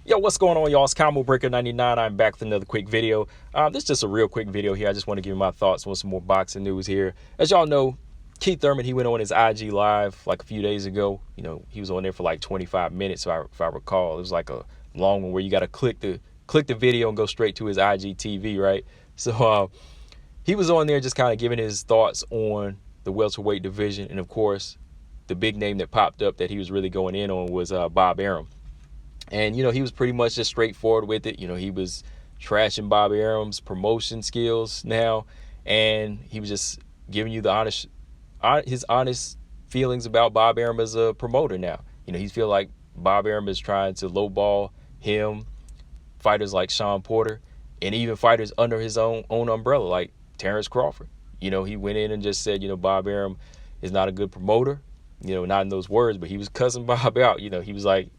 Yo, what's going on, y'all? It's Combo Breaker 99. I'm back with another quick video. This is just a real quick video here. I just want to give you my thoughts on some more boxing news here. As y'all know, Keith Thurman, he went on his IG live like a few days ago. He was on there for like 25 minutes, if I recall. It was like a long one where you got to click the video and go straight to his IGTV, right? So he was on there just kind of giving his thoughts on the welterweight division, and of course, the big name that popped up that he was really going in on was Bob Arum. And, he was pretty much just straightforward with it. He was trashing Bob Arum's promotion skills now. And he was just giving you his honest feelings about Bob Arum as a promoter now. He feel like Bob Arum is trying to lowball him, fighters like Sean Porter, and even fighters under his own umbrella like Terrence Crawford. He went in and just said, Bob Arum is not a good promoter. Not in those words, but he was cussing Bob out. He was like,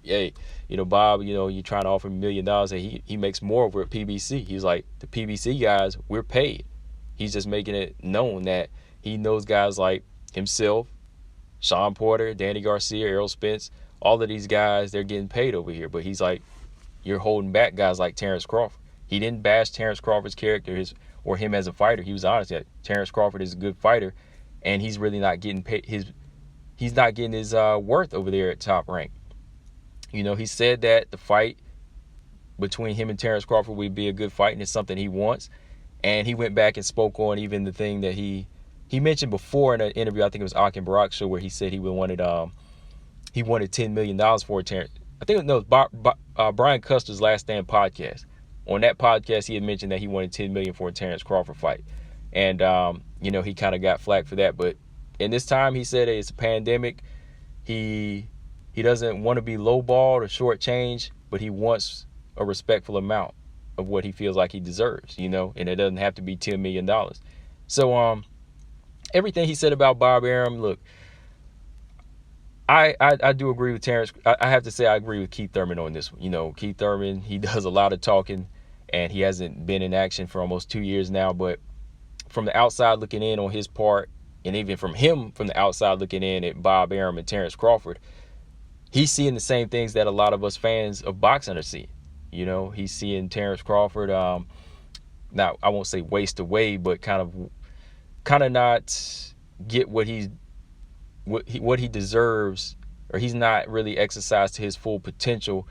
hey, Bob, you're trying to offer him $1 million, and he makes more over at PBC. He's like, the PBC guys, we're paid. He's just making it known that he knows guys like himself, Sean Porter, Danny Garcia, Errol Spence, all of these guys, they're getting paid over here. But he's like, you're holding back guys like Terrence Crawford. He didn't bash Terrence Crawford's character or him as a fighter. He was honest that Terrence Crawford is a good fighter, and he's really not getting paid. He's not getting his worth over there at Top Rank. He said that the fight between him and Terrence Crawford would be a good fight, and it's something he wants. And he went back and spoke on even the thing that he mentioned before in an interview. I think it was Akin Barak show, where he said he wanted $10 million for Terrence. I think it was Brian Custer's Last Stand podcast. On that podcast, he had mentioned that he wanted $10 million for a Terrence Crawford fight, and he kind of got flack for that. But in this time, he said it's a pandemic. He doesn't want to be lowballed or shortchanged, but he wants a respectful amount of what he feels like he deserves, and it doesn't have to be $10 million. So everything he said about Bob Arum, look, I do agree with Terrence. I have to say I agree with Keith Thurman on this one. Keith Thurman, he does a lot of talking, and he hasn't been in action for almost 2 years now. But from the outside looking in on his part, and even from the outside looking in at Bob Arum and Terrence Crawford, he's seeing the same things that a lot of us fans of boxing are seeing. He's seeing Terrence Crawford, now I won't say waste away, but kind of not get what he deserves, or he's not really exercised to his full potential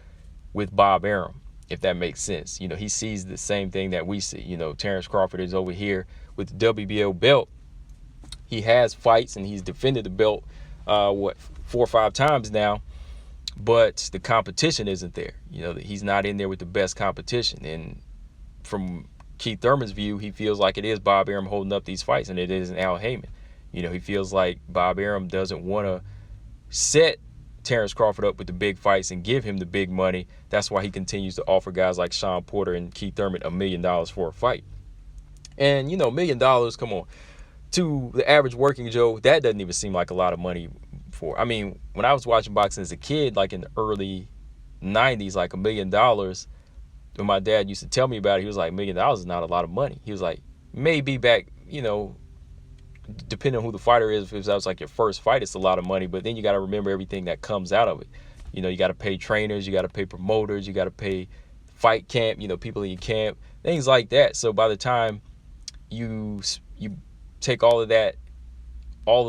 with Bob Arum, if that makes sense. He sees the same thing that we see. Terrence Crawford is over here with the WBO belt. He has fights and he's defended the belt 4 or 5 times now. But the competition isn't there. He's not in there with the best competition. And from Keith Thurman's view, he feels like it is Bob Arum holding up these fights, and it isn't Al Heyman. He feels like Bob Arum doesn't want to set Terrence Crawford up with the big fights and give him the big money. That's why he continues to offer guys like Sean Porter and Keith Thurman $1 million for a fight. And, $1 million, come on. To the average working Joe, that doesn't even seem like a lot of money. When I was watching boxing as a kid, like in the early 90s, like $1 million, when my dad used to tell me about it, he was like, $1 million is not a lot of money. He was like, maybe back, depending on who the fighter is, if that was like your first fight, it's a lot of money. But then you got to remember everything that comes out of it. You got to pay trainers, you got to pay promoters, you got to pay fight camp, people in your camp, things like that. So by the time you take all of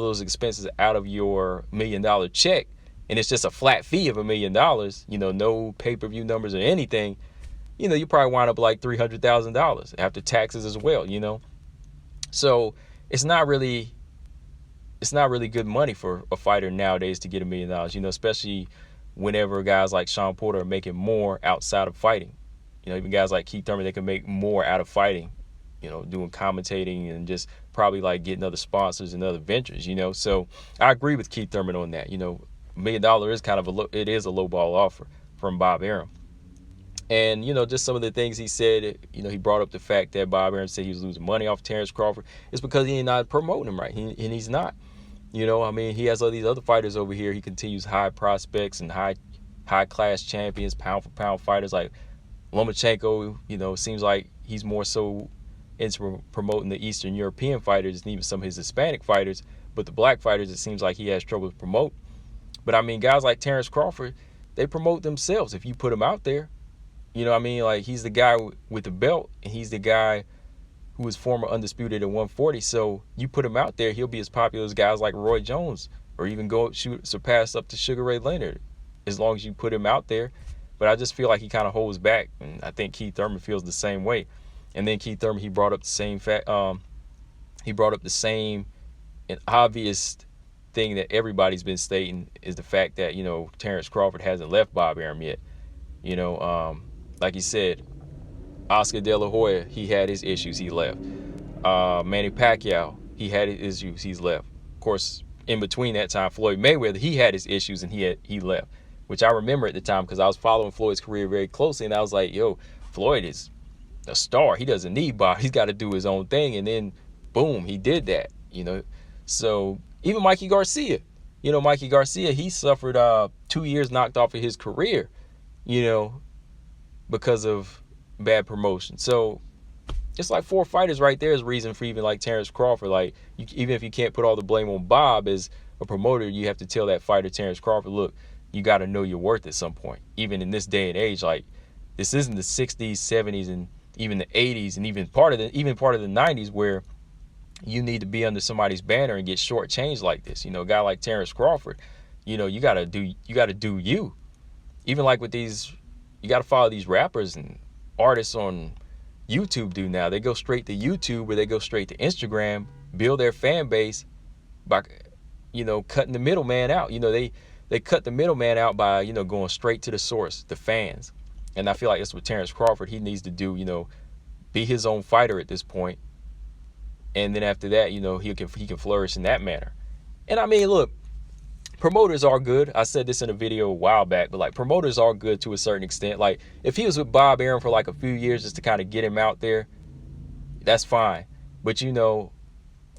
those expenses out of your $1 million check, and it's just a flat fee of $1 million, no pay-per-view numbers or anything, you probably wind up like $300,000 after taxes as well, So it's not really good money for a fighter nowadays to get $1 million, especially whenever guys like Sean Porter are making more outside of fighting. Even guys like Keith Thurman, they can make more out of fighting, doing commentating and just probably like getting other sponsors and other ventures, So I agree with Keith Thurman on that. $1 million is kind of a low ball offer from Bob Arum. And, just some of the things he said, he brought up the fact that Bob Arum said he was losing money off Terrence Crawford. It's because he's not promoting him right. And he's not. He has all these other fighters over here. He continues high prospects and high class champions, pound for pound fighters like Lomachenko. Seems like he's more so into promoting the Eastern European fighters and even some of his Hispanic fighters. But the black fighters, it seems like he has trouble to promote. But guys like Terrence Crawford, they promote themselves if you put them out there. You know what I mean? Like, he's the guy with the belt, and he's the guy who was former undisputed at 140. So you put him out there, he'll be as popular as guys like Roy Jones, or even surpass up to Sugar Ray Leonard, as long as you put him out there. But I just feel like he kind of holds back, and I think Keith Thurman feels the same way. And then Keith Thurman, he brought up the same fact. He brought up the same and obvious thing that everybody's been stating, is the fact that, you know, Terrence Crawford hasn't left Bob Arum yet. You know, like he said, Oscar De La Hoya, he had his issues, he left. Manny Pacquiao, he had his issues, he's left. Of course, in between that time, Floyd Mayweather, he had his issues and he left, which I remember at the time because I was following Floyd's career very closely, and I was like, yo, Floyd is a star. He doesn't need Bob. He's got to do his own thing. And then, boom, he did that, you know. So even Mikey Garcia, you know, Mikey Garcia, he suffered 2 years knocked off of his career, you know, because of bad promotion. So it's like 4 fighters right there is reason for even like Terrence Crawford. Like, even if you can't put all the blame on Bob as a promoter, you have to tell that fighter, Terrence Crawford, look, you got to know your worth at some point. Even in this day and age, like, this isn't the 60s, 70s, and even the 80s, and even part of the 90s, where you need to be under somebody's banner and get shortchanged like this. You know, a guy like Terrence Crawford, you know, you gotta do you. Even like with these, you gotta follow these rappers and artists on YouTube do now. They go straight to YouTube, or they go straight to Instagram, build their fan base by, you know, cutting the middleman out. You know, they cut the middleman out by, you know, going straight to the source, the fans. And I feel like that's what Terrence Crawford, he needs to do, you know, be his own fighter at this point. And then after that, you know, he can flourish in that manner. And I mean, look, promoters are good. I said this in a video a while back, but like, promoters are good to a certain extent. Like, if he was with Bob Arum for like a few years just to kind of get him out there, that's fine. But, you know,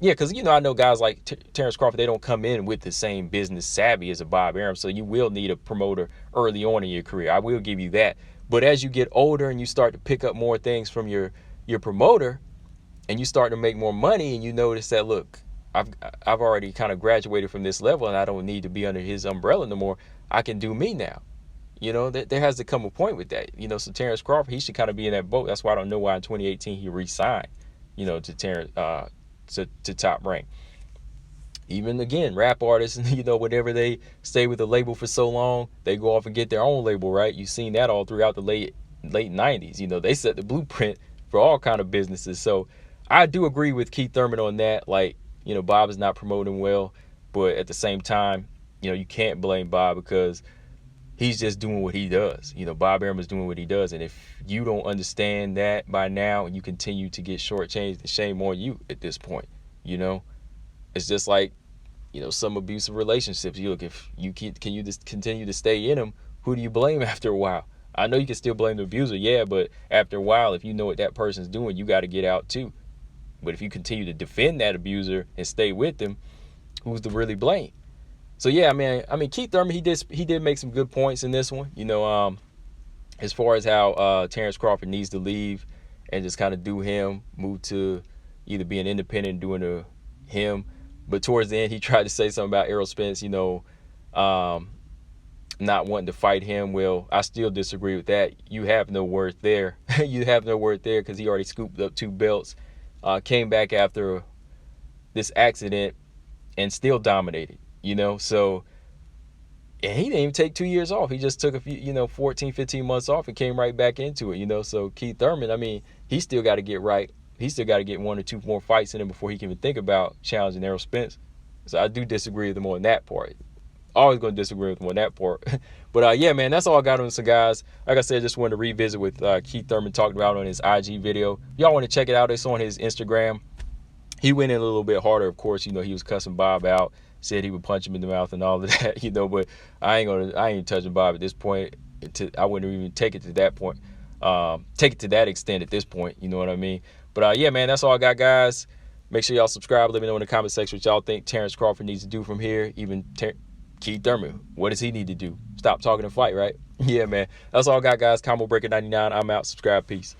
yeah, because, you know, I know guys like Terrence Crawford, they don't come in with the same business savvy as a Bob Arum. So you will need a promoter early on in your career. I will give you that. But as you get older and you start to pick up more things from your promoter, and you start to make more money, and you notice that, look, I've already kind of graduated from this level, and I don't need to be under his umbrella no more. I can do me now. You know, there has to come a point with that. You know, so Terrence Crawford, he should kind of be in that boat. That's why I don't know why in 2018 he re-signed, you know, to Top Rank. Even, again, rap artists, you know, whenever they stay with a label for so long, they go off and get their own label, right? You've seen that all throughout the late 90s. You know, they set the blueprint for all kind of businesses. So I do agree with Keith Thurman on that. Like, you know, Bob is not promoting well, but at the same time, you know, you can't blame Bob because he's just doing what he does. You know, Bob Arum is doing what he does. And if you don't understand that by now and you continue to get shortchanged, then shame on you at this point. You know, it's just like, you know, some abusive relationships. You look, if you can you just continue to stay in them, who do you blame after a while? I know you can still blame the abuser, yeah, but after a while, if you know what that person's doing, you got to get out too. But if you continue to defend that abuser and stay with them, who's to really blame? So yeah, I mean, Keith Thurman, he did make some good points in this one. You know, as far as how Terrence Crawford needs to leave and just kind of do him, move to either be an independent and doing him. But towards the end, he tried to say something about Errol Spence, you know, not wanting to fight him. Well, I still disagree with that. You have no worth there. You have no worth there because he already scooped up 2 belts. Came back after this accident and still dominated, you know. So, and he didn't even take 2 years off. He just took a few, you know, 14, 15 months off and came right back into it, you know. So Keith Thurman, I mean, he still got to get right. He still got to get 1 or 2 more fights in him before he can even think about challenging Errol Spence. So I do disagree with him on that part. Always going to disagree with him on that part. But yeah, man, that's all I got on some guys. Like I said, I just wanted to revisit with Keith Thurman talked about on his IG video. Y'all want to check it out? It's on his Instagram. He went in a little bit harder, of course. You know, he was cussing Bob out, said he would punch him in the mouth and all of that, you know. But I ain't touching Bob at this point. I wouldn't even take it to that point. Take it to that extent at this point. You know what I mean? But yeah, man, that's all I got, guys. Make sure y'all subscribe. Let me know in the comment section what y'all think Terrence Crawford needs to do from here. Even Keith Thurman, what does he need to do? Stop talking and fight, right? Yeah, man. That's all I got, guys. Combo Breaker 99. I'm out. Subscribe. Peace.